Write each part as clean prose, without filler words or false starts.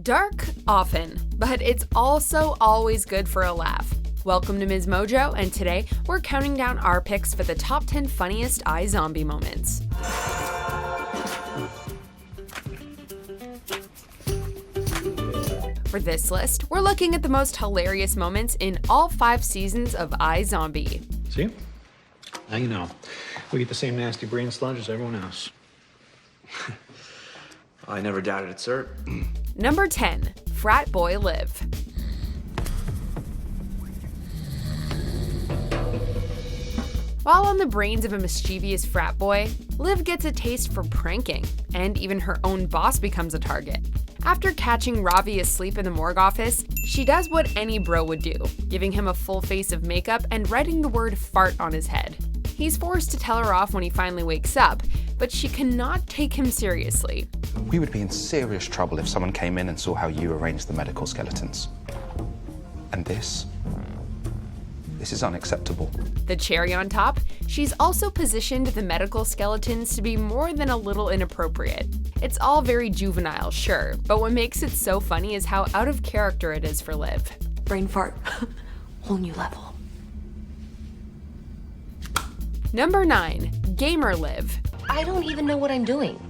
Dark, often, but it's also always good for a laugh. Welcome to MsMojo, and today we're counting down our picks for the top 10 funniest iZombie moments. For this list, we're looking at the most hilarious moments in all 5 seasons of iZombie. See? Now you know. We get the same nasty brain sludge as everyone else. I never doubted it, sir. Number 10, Frat Boy Liv. While on the brains of a mischievous frat boy, Liv gets a taste for pranking, and even her own boss becomes a target. After catching Ravi asleep in the morgue office, she does what any bro would do, giving him a full face of makeup and writing the word fart on his head. He's forced to tell her off when he finally wakes up, but she cannot take him seriously. We would be in serious trouble if someone came in and saw how you arranged the medical skeletons. And this is unacceptable. The cherry on top, she's also positioned the medical skeletons to be more than a little inappropriate. It's all very juvenile, sure, but what makes it so funny is how out of character it is for Liv. Brain fart, whole new level. Number 9, Gamer Liv. I don't even know what I'm doing.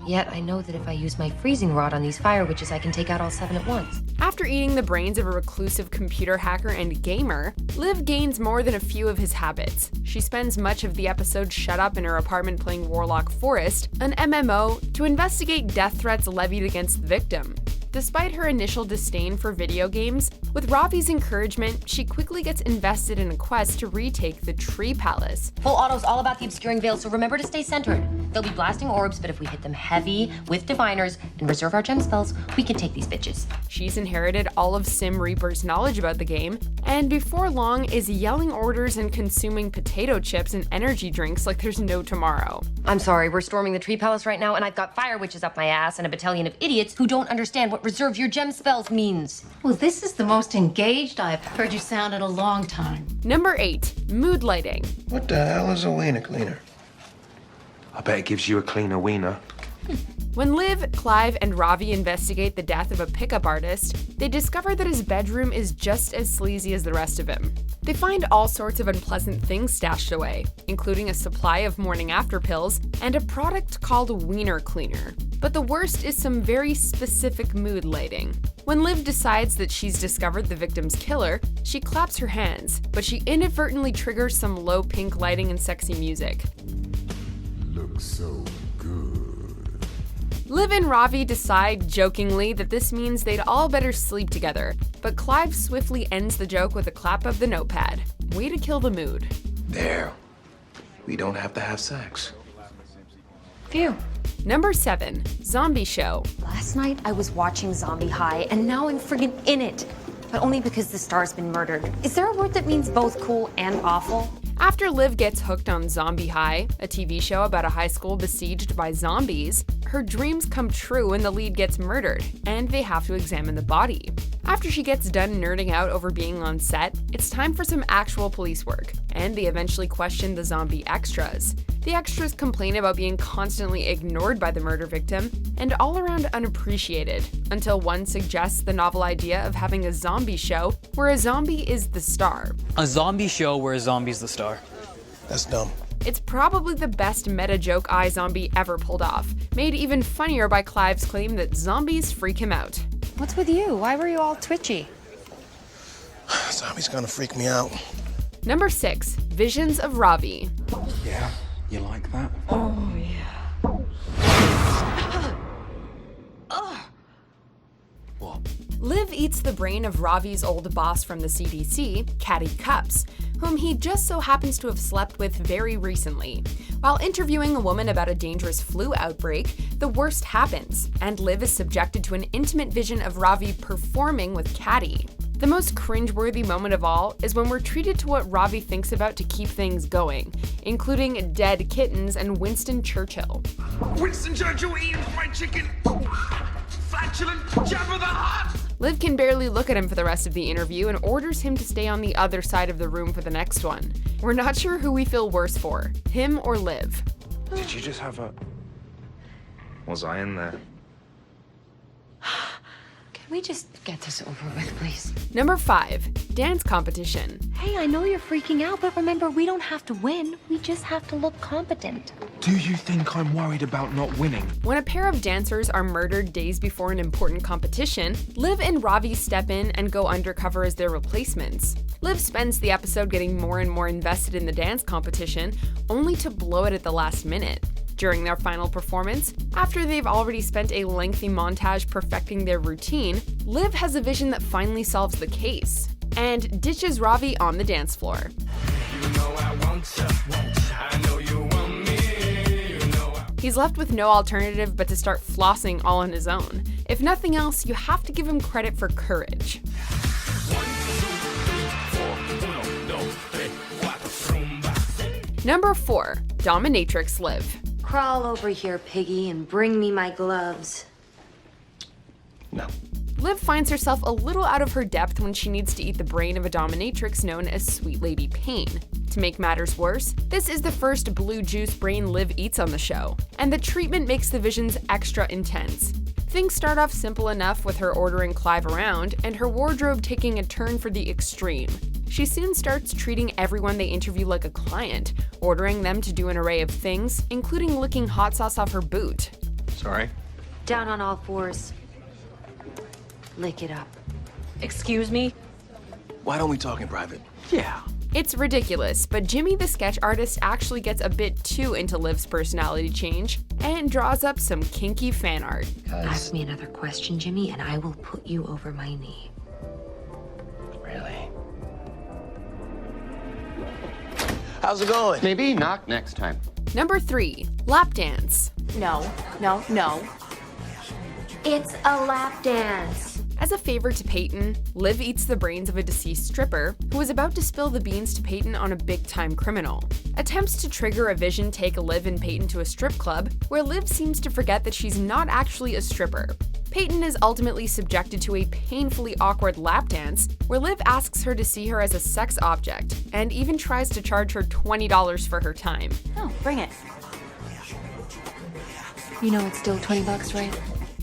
Yet I know that if I use my freezing rod on these fire witches, I can take out all 7 at once. After eating the brains of a reclusive computer hacker and gamer, Liv gains more than a few of his habits. She spends much of the episode shut up in her apartment playing Warlock Forest, an MMO, to investigate death threats levied against the victim. Despite her initial disdain for video games, with Ravi's encouragement, she quickly gets invested in a quest to retake the Tree Palace. Full auto's all about the obscuring veil, so remember to stay centered. They'll be blasting orbs, but if we hit them heavy with diviners and reserve our gem spells, we can take these bitches. She's inherited all of Sim Reaper's knowledge about the game, and before long is yelling orders and consuming potato chips and energy drinks like there's no tomorrow. I'm sorry, we're storming the Tree Palace right now, and I've got fire witches up my ass and a battalion of idiots who don't understand what reserve your gem spells means. Well, this is the most engaged I've heard you sound in a long time. Number 8, mood lighting. What the hell is a wiener cleaner? I bet it gives you a cleaner wiener. When Liv, Clive, and Ravi investigate the death of a pickup artist, they discover that his bedroom is just as sleazy as the rest of him. They find all sorts of unpleasant things stashed away, including a supply of morning after pills and a product called Wiener Cleaner. But the worst is some very specific mood lighting. When Liv decides that she's discovered the victim's killer, she claps her hands, but she inadvertently triggers some low pink lighting and sexy music. Looks so good. Liv and Ravi decide, jokingly, that this means they'd all better sleep together, but Clive swiftly ends the joke with a clap of the notepad. Way to kill the mood. There. We don't have to have sex. Phew. Number 7, Zombie Show. Last night I was watching Zombie High, and now I'm friggin' in it. But only because the star's been murdered. Is there a word that means both cool and awful? After Liv gets hooked on Zombie High, a TV show about a high school besieged by zombies, her dreams come true when the lead gets murdered, and they have to examine the body. After she gets done nerding out over being on set, it's time for some actual police work, and they eventually question the zombie extras. The extras complain about being constantly ignored by the murder victim and all around unappreciated, until one suggests the novel idea of having a zombie show where a zombie is the star. A zombie show where a zombie's the star. That's dumb. It's probably the best meta joke iZombie ever pulled off, made even funnier by Clive's claim that zombies freak him out. What's with you? Why were you all twitchy? Zombie's gonna freak me out. Number 6, Visions of Ravi. Yeah, you like that? Oh, yeah. What? Liv eats the brain of Ravi's old boss from the CDC, Caddy Cups, whom he just so happens to have slept with very recently. While interviewing a woman about a dangerous flu outbreak, the worst happens, and Liv is subjected to an intimate vision of Ravi performing with Caddy. The most cringe-worthy moment of all is when we're treated to what Ravi thinks about to keep things going, including dead kittens and Winston Churchill. Winston Churchill eating fried chicken. Flatulent Jabba the Hutt. Liv can barely look at him for the rest of the interview and orders him to stay on the other side of the room for the next one. We're not sure who we feel worse for, him or Liv. Did you just have a... Was I in there? we just get this over with, please? Number 5. Dance competition. Hey, I know you're freaking out, but remember, we don't have to win. We just have to look competent. Do you think I'm worried about not winning? When a pair of dancers are murdered days before an important competition, Liv and Ravi step in and go undercover as their replacements. Liv spends the episode getting more and more invested in the dance competition, only to blow it at the last minute. During their final performance, after they've already spent a lengthy montage perfecting their routine, Liv has a vision that finally solves the case, and ditches Ravi on the dance floor. He's left with no alternative but to start flossing all on his own. If nothing else, you have to give him credit for courage. Number 4. Dominatrix Liv. Crawl over here, piggy, and bring me my gloves. No. Liv finds herself a little out of her depth when she needs to eat the brain of a dominatrix known as Sweet Lady Pain. To make matters worse, this is the first blue juice brain Liv eats on the show, and the treatment makes the visions extra intense. Things start off simple enough with her ordering Clive around, and her wardrobe taking a turn for the extreme. She soon starts treating everyone they interview like a client, ordering them to do an array of things, including licking hot sauce off her boot. Sorry? Down on all fours. Lick it up. Excuse me? Why don't we talk in private? Yeah. It's ridiculous, but Jimmy the sketch artist actually gets a bit too into Liv's personality change and draws up some kinky fan art. Ask me another question, Jimmy, and I will put you over my knee. Really? How's it going? Maybe knock next time. Number 3. Lap dance. No. It's a lap dance. As a favor to Peyton, Liv eats the brains of a deceased stripper who was about to spill the beans to Peyton on a big-time criminal. Attempts to trigger a vision take Liv and Peyton to a strip club, where Liv seems to forget that she's not actually a stripper. Peyton is ultimately subjected to a painfully awkward lap dance, where Liv asks her to see her as a sex object, and even tries to charge her $20 for her time. Oh, bring it. You know it's still $20, right?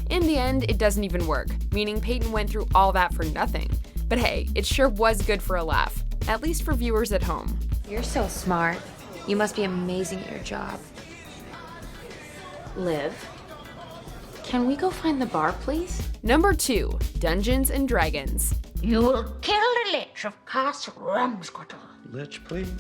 In the end, it doesn't even work, meaning Peyton went through all that for nothing. But hey, it sure was good for a laugh, at least for viewers at home. You're so smart. You must be amazing at your job. Liv, can we go find the bar, please? Number 2. Dungeons and Dragons. You will kill the Lich of Castle Ramscottle. Lich, please.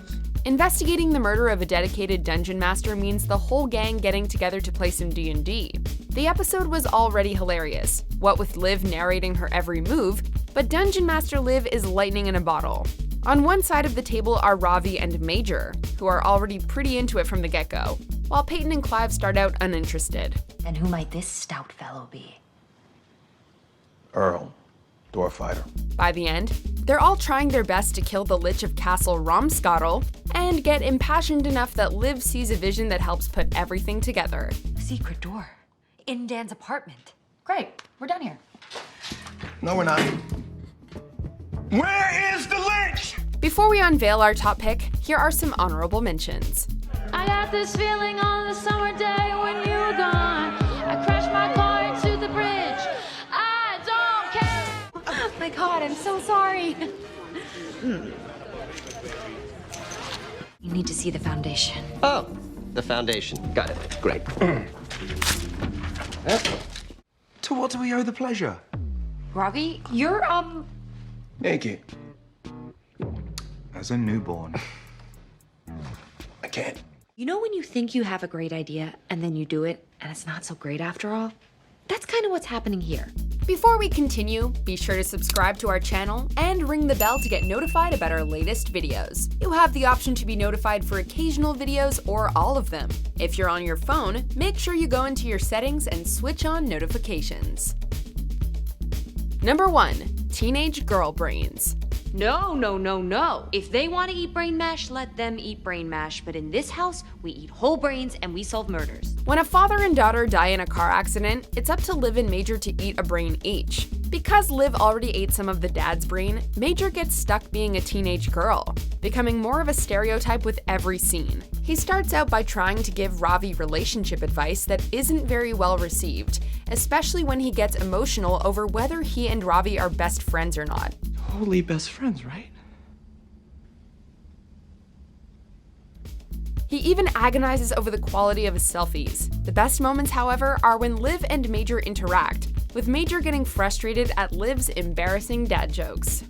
Investigating the murder of a dedicated dungeon master means the whole gang getting together to play some D&D. The episode was already hilarious, what with Liv narrating her every move, but Dungeon Master Liv is lightning in a bottle. On one side of the table are Ravi and Major, who are already pretty into it from the get-go, while Peyton and Clive start out uninterested. And who might this stout fellow be? Earl, door fighter. By the end, they're all trying their best to kill the Lich of Castle Ramscottle and get impassioned enough that Liv sees a vision that helps put everything together. A secret door. In Dan's apartment. Great, we're done here. No, we're not. Where is the Lich? Before we unveil our top pick, here are some honorable mentions. I got this feeling on the summer day when you were gone. I crashed my car into the bridge. I don't care. Oh my God, I'm so sorry. You need to see the foundation. Oh, the foundation. Got it. Great. To what do we owe the pleasure? Ravi, you're, Naked. As a newborn. I can't. You know when you think you have a great idea and then you do it and it's not so great after all? That's kind of what's happening here. Before we continue, be sure to subscribe to our channel and ring the bell to get notified about our latest videos. You have the option to be notified for occasional videos or all of them. If you're on your phone, make sure you go into your settings and switch on notifications. Number 1. Teenage Girl Brains. No. If they want to eat brain mash, let them eat brain mash. But in this house, we eat whole brains and we solve murders. When a father and daughter die in a car accident, it's up to Liv and Major to eat a brain each. Because Liv already ate some of the dad's brain, Major gets stuck being a teenage girl. becoming more of a stereotype with every scene. He starts out by trying to give Ravi relationship advice that isn't very well received, especially when he gets emotional over whether he and Ravi are best friends or not. Totally best friends, right? He even agonizes over the quality of his selfies. The best moments, however, are when Liv and Major interact, with Major getting frustrated at Liv's embarrassing dad jokes.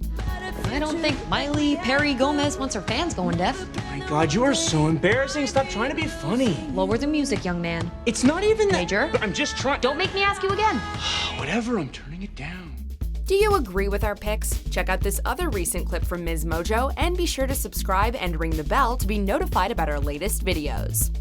I don't think Miley Perry Gomez wants her fans going deaf. Oh my God, you are so embarrassing. Stop trying to be funny. Lower the music, young man. It's not even that. Major? I'm just trying. Don't make me ask you again. Whatever, I'm turning it down. Do you agree with our picks? Check out this other recent clip from MsMojo and be sure to subscribe and ring the bell to be notified about our latest videos.